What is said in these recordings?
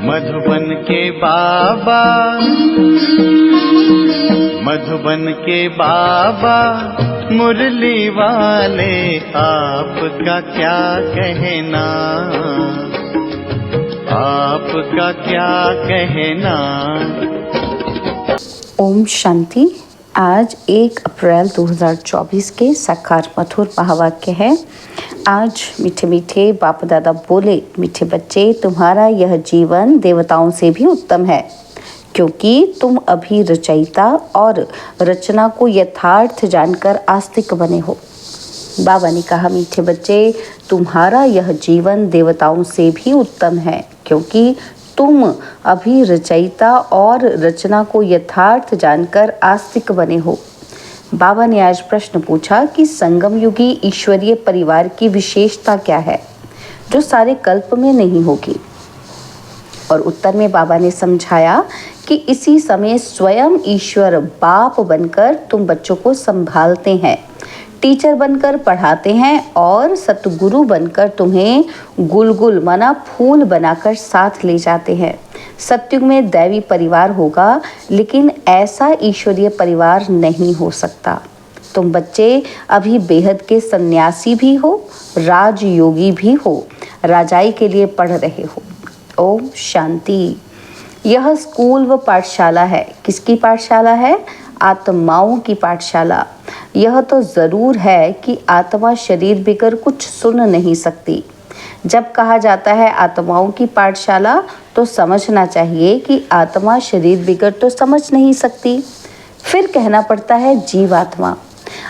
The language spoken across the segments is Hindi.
मधुबन के बाबा, मधुबन के बाबा मुरली वाले, आपका क्या कहना, आपका क्या कहना। ओम शांति। आज 1 अप्रैल 2024 के साकार मधुर महावाक्य है। आज मीठे मीठे बाप दादा बोले, मीठे बच्चे तुम्हारा यह जीवन देवताओं से भी उत्तम है, क्योंकि तुम अभी रचयिता और रचना को यथार्थ जानकर आस्तिक बने हो। बाबा ने कहा, मीठे बच्चे तुम्हारा यह जीवन देवताओं से भी उत्तम है, क्योंकि तुम अभी रचयिता और रचना को यथार्थ जानकर आस्तिक बने हो। बाबा ने आज प्रश्न पूछा कि संगम युगी ईश्वरीय परिवार की विशेषता क्या है जो सारे कल्प में नहीं होगी। और उत्तर में बाबा ने समझाया कि इसी समय स्वयं ईश्वर बाप बनकर तुम बच्चों को संभालते हैं, टीचर बनकर पढ़ाते हैं और सतगुरु बनकर तुम्हें गुलगुल माना फूल बनाकर साथ ले जाते हैं। सतयुग में दैवी परिवार होगा, लेकिन ऐसा ईश्वरीय परिवार नहीं हो सकता। तुम बच्चे अभी बेहद के सन्यासी भी हो, राजयोगी भी हो, राजाई के लिए पढ़ रहे हो। ओम शांति। यह स्कूल व पाठशाला है। किसकी पाठशाला है? आत्माओं की पाठशाला। यह तो ज़रूर है कि आत्मा शरीर बिगर कुछ सुन नहीं सकती। जब कहा जाता है आत्माओं की पाठशाला, तो समझना चाहिए कि आत्मा शरीर बिगर तो समझ नहीं सकती। फिर कहना पड़ता है जीवात्मा।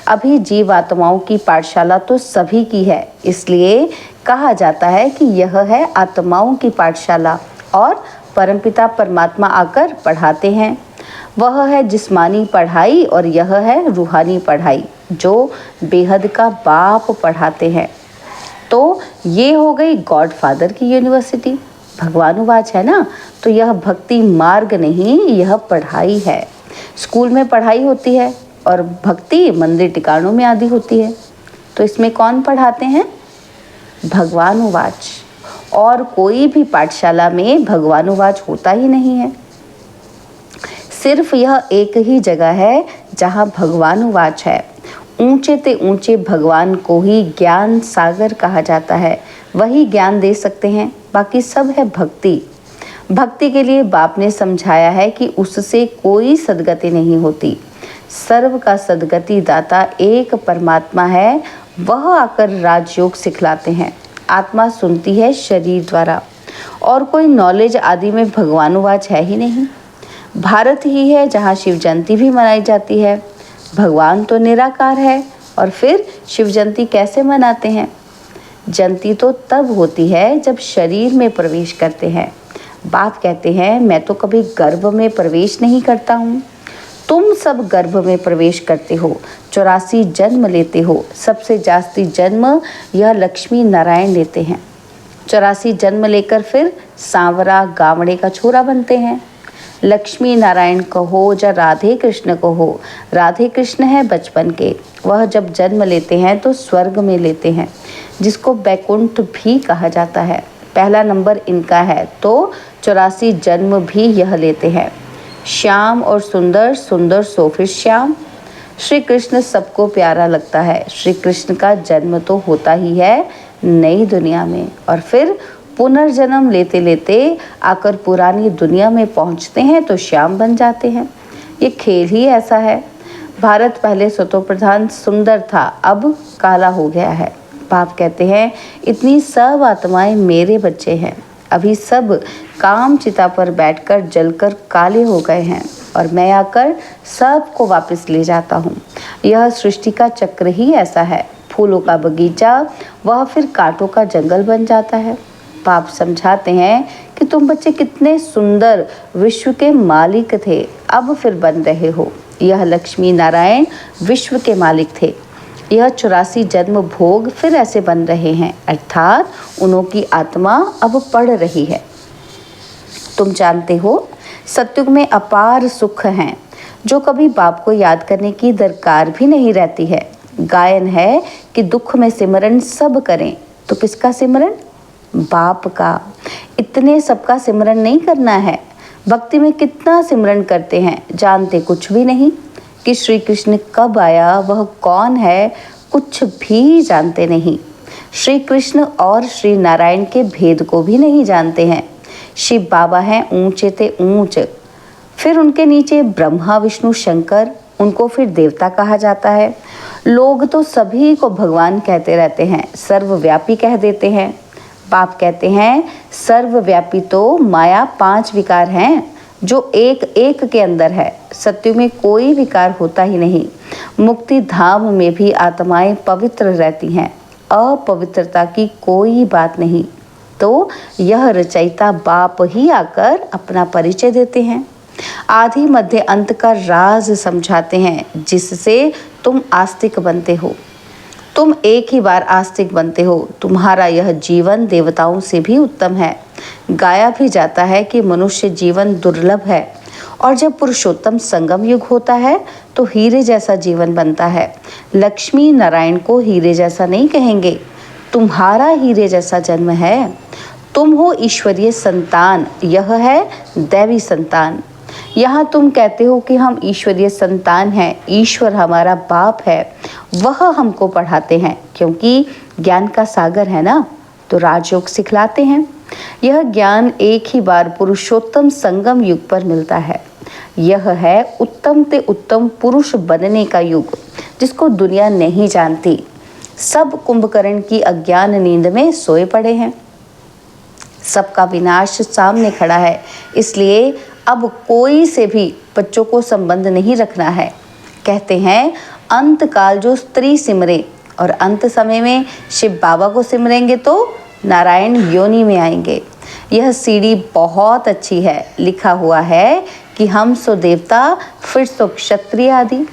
अभी जीवात्माओं की पाठशाला तो सभी की है, इसलिए कहा जाता है कि यह है आत्माओं की पाठशाला और परमपिता परमात्मा आकर पढ़ाते हैं। वह है जिस्मानी पढ़ाई और यह है रूहानी पढ़ाई, जो बेहद का बाप पढ़ाते हैं। तो ये हो गई गॉड फादर की यूनिवर्सिटी। भगवानुवाच है ना, तो यह भक्ति मार्ग नहीं, यह पढ़ाई है। स्कूल में पढ़ाई होती है और भक्ति मंदिर टिकाणों में आदि होती है। तो इसमें कौन पढ़ाते हैं? भगवानुवाच। और कोई भी पाठशाला में भगवानुवाच होता ही नहीं है। सिर्फ यह एक ही जगह है जहाँ भगवानुवाच है। ऊंचे ते ऊंचे भगवान को ही ज्ञान सागर कहा जाता है, वही ज्ञान दे सकते हैं, बाकी सब है भक्ति। भक्ति के लिए बाप ने समझाया है कि उससे कोई सदगति नहीं होती। सर्व का सदगति दाता एक परमात्मा है, वह आकर राजयोग सिखलाते हैं। आत्मा सुनती है शरीर द्वारा, और कोई नॉलेज आदि में भगवानुवाच है ही नहीं। भारत ही है जहाँ शिव जयंती भी मनाई जाती है। भगवान तो निराकार है, और फिर शिव जयंती कैसे मनाते हैं? जयंती तो तब होती है जब शरीर में प्रवेश करते हैं। बाप कहते हैं, मैं तो कभी गर्भ में प्रवेश नहीं करता हूँ। तुम सब गर्भ में प्रवेश करते हो, 84 जन्म लेते हो। सबसे जास्ती जन्म यह लक्ष्मी नारायण लेते हैं। 84 जन्म लेकर फिर सांवरा गावड़े का छोरा बनते हैं। लक्ष्मी नारायण कहो या राधे कृष्ण कहो, राधे कृष्ण है बचपन के। वह जब जन्म लेते हैं तो स्वर्ग में लेते हैं, जिसको बैकुंठ भी कहा जाता है। पहला नंबर इनका है, तो 84 जन्म भी यह लेते हैं। श्याम और सुंदर, सुंदर सो फिर श्याम। श्री कृष्ण सबको प्यारा लगता है। श्री कृष्ण का जन्म तो होता ही है नई दुनिया में, और फिर पुनर्जन्म लेते लेते आकर पुरानी दुनिया में पहुंचते हैं तो श्याम बन जाते हैं। ये खेल ही ऐसा है। भारत पहले सतो प्रधान सुंदर था, अब काला हो गया है। बाप कहते हैं, इतनी सब आत्माएं मेरे बच्चे हैं। अभी सब काम चिता पर बैठकर जलकर काले हो गए हैं, और मैं आकर सबको वापस ले जाता हूँ। यह सृष्टि का चक्र ही ऐसा है। फूलों का बगीचा वह फिर कांटों का जंगल बन जाता है। बाप समझाते हैं कि तुम बच्चे कितने सुंदर विश्व के मालिक थे, अब फिर बन रहे हो। यह लक्ष्मी नारायण विश्व के मालिक थे। यह 84 जन्म भोग फिर ऐसे बन रहे हैं, अर्थात उन्हों की आत्मा अब पढ़ रही है। तुम जानते हो, सतयुग में अपार सुख हैं, जो कभी बाप को याद करने की दरकार भी नहीं रहती है। गायन है कि दुख में सिमरन सब करें, तो किसका सिमरन? बाप का। इतने सबका सिमरन नहीं करना है। भक्ति में कितना सिमरन करते हैं, जानते कुछ भी नहीं कि श्री कृष्ण कब आया, वह कौन है, कुछ भी जानते नहीं। श्री कृष्ण और श्री नारायण के भेद को भी नहीं जानते हैं। शिव बाबा हैं ऊंचे ते ऊंच, फिर उनके नीचे ब्रह्मा विष्णु शंकर, उनको फिर देवता कहा जाता है। लोग तो सभी को भगवान कहते रहते हैं, सर्वव्यापी कह देते हैं। बाप कहते हैं सर्वव्यापी तो माया 5 विकार हैं जो एक एक के अंदर है। सत्युग में कोई विकार होता ही नहीं। मुक्ति धाम में भी आत्माएं पवित्र रहती हैं, अपवित्रता की कोई बात नहीं। तो यह रचयिता बाप ही आकर अपना परिचय देते हैं, आदि मध्य अंत का राज समझाते हैं, जिससे तुम आस्तिक बनते हो। तुम एक ही बार आस्तिक बनते हो। तुम्हारा यह जीवन देवताओं से भी उत्तम है। गाया भी जाता है कि मनुष्य जीवन दुर्लभ है, और जब पुरुषोत्तम संगम युग होता है तो हीरे जैसा जीवन बनता है। लक्ष्मी नारायण को हीरे जैसा नहीं कहेंगे, तुम्हारा हीरे जैसा जन्म है। तुम हो ईश्वरीय संतान, यह है दैवी संतान। यहाँ तुम कहते हो कि हम ईश्वरीय संतान हैं, ईश्वर हमारा बाप है, वह हमको पढ़ाते हैं, क्योंकि ज्ञान का सागर है ना, तो राजयोग सिखलाते हैं। यह ज्ञान एक ही बार पुरुषोत्तम संगम युग पर मिलता है। यह है उत्तम ते उत्तम पुरुष बनने का युग, जिसको दुनिया नहीं जानती। सब कुंभकर्ण की अज्ञान नींद में सोए पड़े हैं। सबका विनाश सामने खड़ा है, इसलिए अब कोई से भी बच्चों को संबंध नहीं रखना है। कहते हैं अंत काल जो स्त्री सिमरे, और अंत समय में शिव बाबा को सिमरेंगे तो नारायण योनि में आएंगे। यह सीढ़ी बहुत अच्छी है। लिखा हुआ है कि हम सो देवता, फिर सो क्षत्रिय आदि।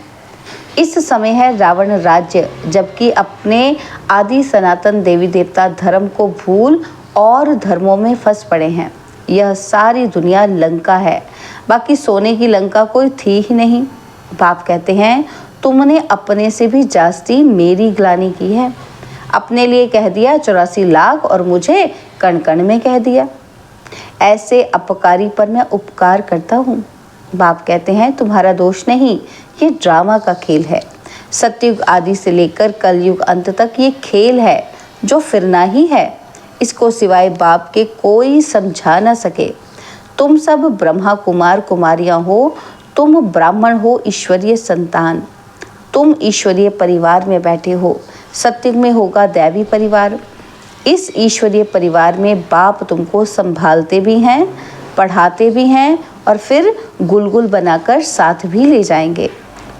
इस समय है रावण राज्य, जबकि अपने आदि सनातन देवी देवता धर्म को भूल और धर्मों में फंस पड़े हैं। यह सारी दुनिया लंका है, बाकी सोने की लंका कोई थी ही नहीं। बाप कहते हैं तुमने अपने से भी जास्ती मेरी ग्लानि की है। अपने लिए कह दिया 84 लाख और मुझे कण कण में कह दिया। ऐसे अपकारी पर मैं उपकार करता हूँ। बाप कहते हैं तुम्हारा दोष नहीं, ये ड्रामा का खेल है। सतयुग आदि से लेकर कलयुग अंत तक ये खेल है जो फिरना ही है। इसको सिवाय बाप के कोई समझा न सके। तुम सब ब्रह्मा कुमार कुमारियां हो, तुम ब्राह्मण हो, ईश्वरीय संतान। तुम ईश्वरीय परिवार में बैठे हो। सतयुग में होगा दैवी परिवार। इस ईश्वरीय परिवार में बाप तुमको संभालते भी हैं, पढ़ाते भी हैं, और फिर गुलगुल बनाकर साथ भी ले जाएंगे।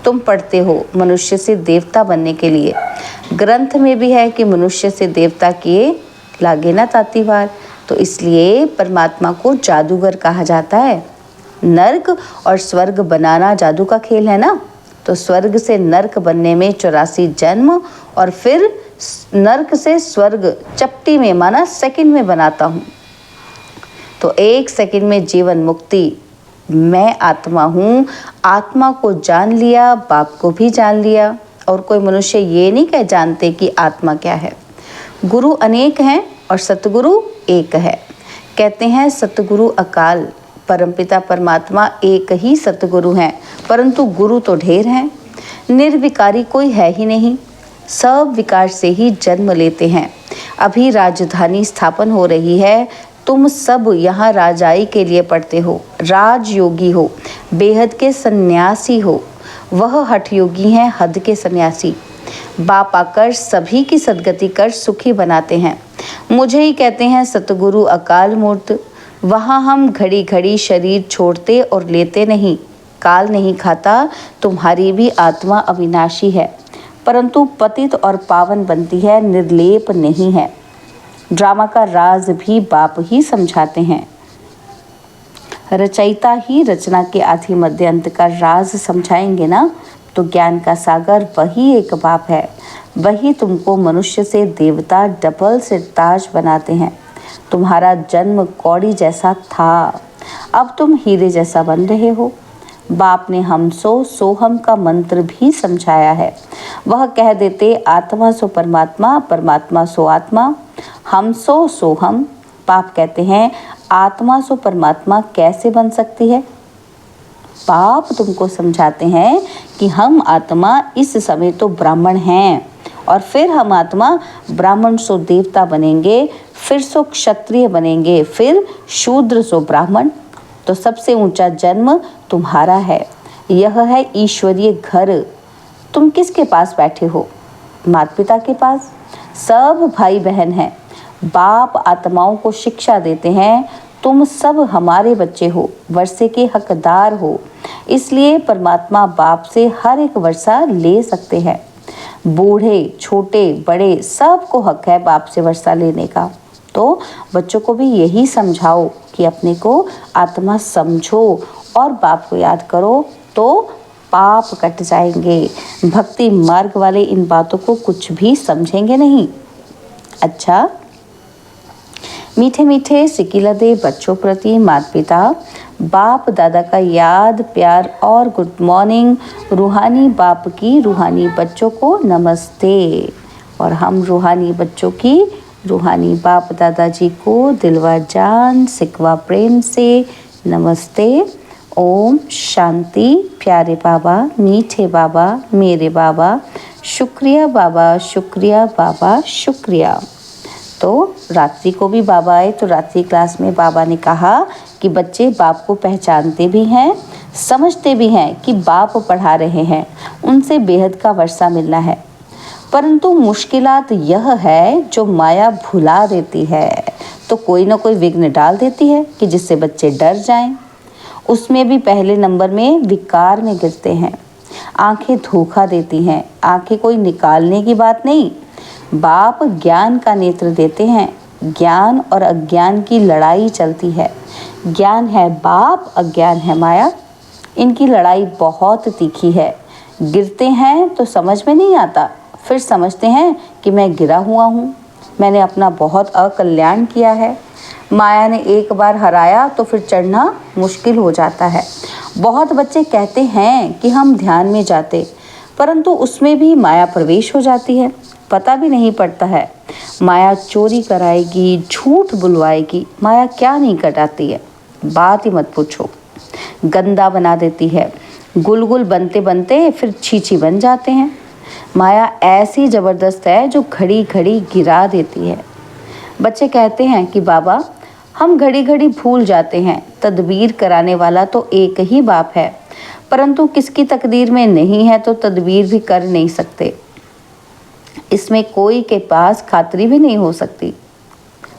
तुम पढ़ते हो मनुष्य से देवता बनने के लिए। ग्रंथ में भी है कि मनुष्य से देवता किए लागे ना ताती वार, तो इसलिए परमात्मा को जादूगर कहा जाता है। नर्क और स्वर्ग बनाना जादू का खेल है ना, तो स्वर्ग से नर्क बनने में 84 जन्म, और फिर नर्क से स्वर्ग चपटी में, माना सेकंड में बनाता हूँ। तो 1 सेकंड में जीवन मुक्ति। मैं आत्मा हूँ, आत्मा को जान लिया, बाप को भी जान लिया। और कोई मनुष्य ये नहीं कह जानते कि आत्मा क्या है। गुरु अनेक हैं और सतगुरु एक है। कहते हैं सतगुरु अकाल, परमपिता परमात्मा एक ही सतगुरु हैं, परंतु गुरु तो ढेर हैं। निर्विकारी कोई है ही नहीं, सब विकार से ही जन्म लेते हैं। अभी राजधानी स्थापन हो रही है। तुम सब यहाँ राजाई के लिए पढ़ते हो, राजयोगी हो, बेहद के सन्यासी हो। वह हठ योगी हैं, हद के सन्यासी। बाप आकर सभी की सदगति कर सुखी बनाते हैं। मुझे ही कहते हैं सतगुरु अकाल मूर्त। वहाँ हम घड़ी घड़ी शरीर छोड़ते और लेते नहीं। काल नहीं खाता। तुम्हारी भी आत्मा अविनाशी है, परंतु पतित और पावन बनती है, निर्लेप नहीं है। ड्रामा का राज भी बाप ही समझाते हैं। रचयिता ही रचना के आदि मध्य अंत का राज समझाएंगे ना, तो ज्ञान का सागर वही एक बाप है। वही तुमको मनुष्य से देवता डबल से ताज बनाते हैं। तुम्हारा जन्म कौड़ी जैसा था, अब तुम हीरे जैसा बन रहे हो। बाप ने हम सो हम का मंत्र भी समझाया है। वह कह देते आत्मा सो परमात्मा, परमात्मा सो आत्मा, हम सो हम। बाप कहते हैं आत्मा सो परमात्मा कैसे बन सकती है? बाप तुमको समझाते हैं कि हम आत्मा इस समय तो ब्राह्मण हैं, और फिर हम आत्मा ब्राह्मण सो देवता बनेंगे, फिर सो क्षत्रिय बनेंगे, फिर शूद्र सो ब्राह्मण। तो सबसे ऊंचा जन्म तुम्हारा है, यह है ईश्वरीय घर। तुम किसके पास बैठे हो? माता पिता के पास। सब भाई बहन हैं। बाप आत्माओं को शिक्षा देते हैं, तुम सब हमारे बच्चे हो, वर्षे के हकदार हो। इसलिए परमात्मा बाप से हर एक वर्षा ले सकते हैं। बूढ़े छोटे बड़े सबको हक है बाप से वर्षा लेने का। तो बच्चों को भी यही समझाओ कि अपने को आत्मा समझो और बाप को याद करो, तो पाप कट जाएंगे। भक्ति मार्ग वाले इन बातों को कुछ भी समझेंगे नहीं। अच्छा, मीठे मीठे सिकिलदे बच्चों प्रति माता पिता बाप दादा का याद प्यार और गुड मॉर्निंग। रूहानी बाप की रूहानी बच्चों को नमस्ते। और हम रूहानी बच्चों की रूहानी बाप दादाजी को दिलवा जान सिकवा प्रेम से नमस्ते। ओम शांति। प्यारे बाबा, मीठे बाबा, मेरे बाबा, शुक्रिया बाबा, शुक्रिया बाबा, शुक्रिया। तो रात्रि को भी बाबा आए तो रात्रि क्लास में बाबा ने कहा कि बच्चे बाप को पहचानते भी हैं, समझते भी हैं कि बाप पढ़ा रहे हैं, उनसे बेहद का वर्षा मिलना है। परंतु मुश्किलात यह है जो माया भुला देती है, तो कोई ना कोई विघ्न डाल देती है कि जिससे बच्चे डर जाएं। उसमें भी पहले नंबर में विकार में गिरते हैं। आंखें धोखा देती हैं। आंखें कोई निकालने की बात नहीं, बाप ज्ञान का नेत्र देते हैं। ज्ञान और अज्ञान की लड़ाई चलती है। ज्ञान है बाप, अज्ञान है माया। इनकी लड़ाई बहुत तीखी है। गिरते हैं तो समझ में नहीं आता, फिर समझते हैं कि मैं गिरा हुआ हूँ, मैंने अपना बहुत अकल्याण किया है। माया ने एक बार हराया तो फिर चढ़ना मुश्किल हो जाता है। बहुत बच्चे कहते हैं कि हम ध्यान में जाते, परंतु उसमें भी माया प्रवेश हो जाती है, पता भी नहीं पड़ता है। माया चोरी कराएगी, झूठ बुलवाएगी, माया क्या नहीं कराती है, बात ही मत पूछो। गंदा बना देती है, गुलगुल बनते बनते फिर छीछी बन जाते हैं। माया ऐसी ज़बरदस्त है जो घड़ी घड़ी गिरा देती है। बच्चे कहते हैं कि बाबा हम घड़ी घड़ी भूल जाते हैं, तदबीर कराने वाला तो एक ही बाप है, परंतु किसकी तकदीर में नहीं है तो तदबीर भी कर नहीं सकते। इसमें कोई के पास खातरी भी नहीं हो सकती।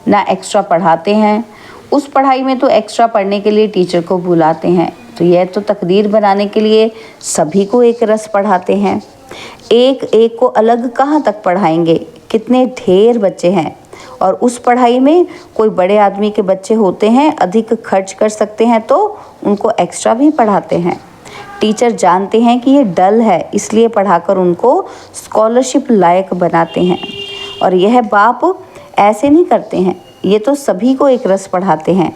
ना एक्स्ट्रा पढ़ाते हैं, उस पढ़ाई में तो एक्स्ट्रा पढ़ने के लिए टीचर को बुलाते हैं, तो यह तो तकदीर बनाने के लिए सभी को एक रस पढ़ाते हैं। एक एक को अलग कहाँ तक पढ़ाएंगे, कितने ढेर बच्चे हैं। और उस पढ़ाई में कोई बड़े आदमी के बच्चे होते हैं, अधिक खर्च कर सकते हैं, तो उनको एक्स्ट्रा भी पढ़ाते हैं। टीचर जानते हैं कि ये डल है, इसलिए पढ़ाकर उनको स्कॉलरशिप लायक बनाते हैं। और यह बाप ऐसे नहीं करते हैं, ये तो सभी को एक रस पढ़ाते हैं।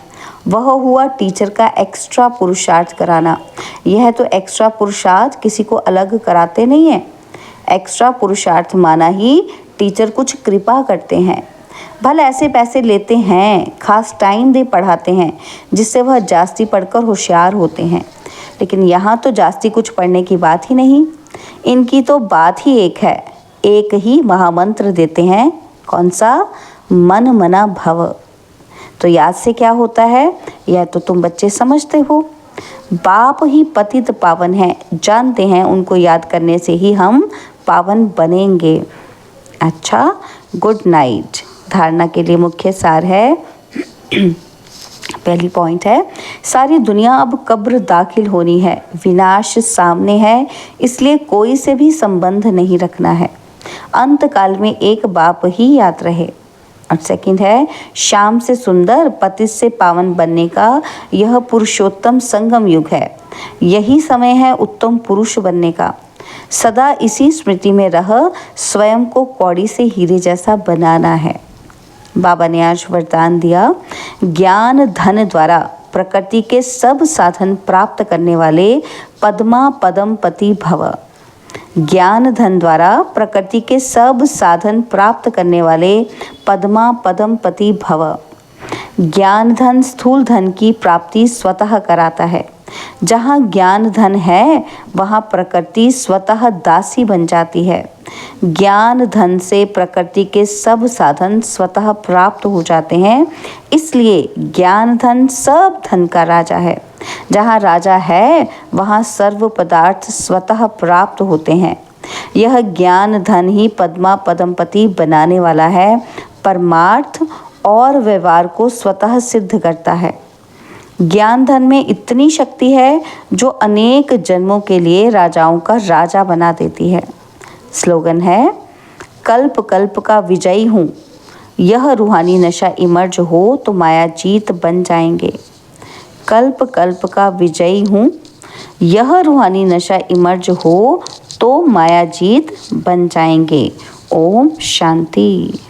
वह हुआ टीचर का एक्स्ट्रा पुरुषार्थ कराना। यह तो एक्स्ट्रा पुरुषार्थ किसी को अलग कराते नहीं हैं। एक्स्ट्रा पुरुषार्थ माना ही टीचर कुछ कृपा करते हैं। भले ऐसे पैसे लेते हैं, खास टाइम दे पढ़ाते हैं, जिससे वह जास्ती पढ़कर होशियार होते हैं। लेकिन यहाँ तो जास्ती कुछ पढ़ने की बात ही नहीं, इनकी तो बात ही एक है। एक ही महामंत्र देते हैं, कौन सा? मन मना भव। तो याद से क्या होता है, यह तो तुम बच्चे समझते हो। बाप ही पतित पावन है, जानते हैं उनको याद करने से ही हम पावन बनेंगे। अच्छा, गुड नाइट। धारणा के लिए मुख्य सार है पहली पॉइंट है, सारी दुनिया अब कब्र दाखिल होनी है, विनाश सामने है, इसलिए कोई से भी संबंध नहीं रखना है। अंत काल में एक बाप ही याद रहे। और सेकंड है, शाम से सुंदर पति से पावन बनने का यह पुरुषोत्तम संगम युग है। यही समय है उत्तम पुरुष बनने का। सदा इसी स्मृति में रह स्वयं को कौड़ी से हीरे जैसा बनाना है। बाबा ने आज वरदान दिया, ज्ञान धन द्वारा प्रकृति के सब साधन प्राप्त करने वाले पद्मा पदम पति भव। ज्ञान धन द्वारा प्रकृति के सब साधन प्राप्त करने वाले पद्मा पदमपति भव। ज्ञान धन स्थूल धन की प्राप्ति स्वतः कराता है। जहाँ ज्ञान धन है वहाँ प्रकृति स्वतः दासी बन जाती है। ज्ञान धन से प्रकृति के सब साधन स्वतः प्राप्त हो जाते हैं, इसलिए ज्ञान धन सब धन का राजा है। जहाँ राजा है वहाँ सर्व पदार्थ स्वतः प्राप्त होते हैं। यह ज्ञान धन ही पद्मा पदमपति बनाने वाला है, परमार्थ और व्यवहार को स्वतः सिद्ध करता है। ज्ञान धन में इतनी शक्ति है जो अनेक जन्मों के लिए राजाओं का राजा बना देती है। स्लोगन है, कल्प कल्प का विजयी हूँ, यह रूहानी नशा इमर्ज हो तो माया जीत बन जाएंगे। कल्प कल्प का विजयी हूँ, यह रूहानी नशा इमर्ज हो तो माया जीत बन जाएंगे। ओम शांति।